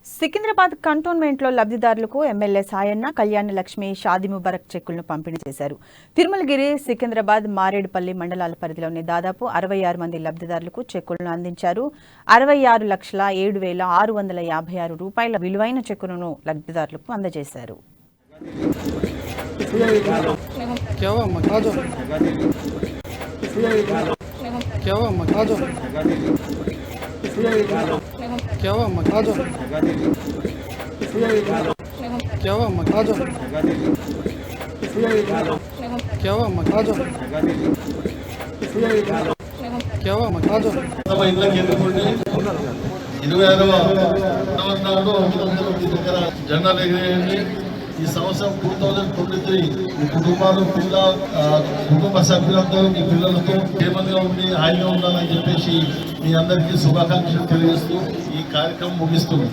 సికింద్రాబాద్ కంటోన్మెంట్లో లబ్ధిదారులకు ఎమ్మెల్యే సాయన్న కళ్యాణ లక్ష్మి షాదీ ముబారక్ చెక్కులను పంపిణీ చేశారు. తిరుమలగిరి, సికింద్రాబాద్, మారేడుపల్లి మండలాల పరిధిలోని దాదాపు 66 మంది లబ్ధిదారులకు చెక్కులను అందించారు. 66,07,656 రూపాయల విలువైన చెక్కులను లబ్ధిదారులకు అందజేశారు. ఈ సంవత్సరం 2023 మీ కుటుంబాలు కుటుంబ సభ్యులందరూ మీ పిల్లలతో క్షేమంగా ఉండి హాయిగా ఉండాలని చెప్పేసి మీ అందరికీ శుభాకాంక్షలు తెలియజేస్తూ ఈ కార్యక్రమం ముగిస్తుంది.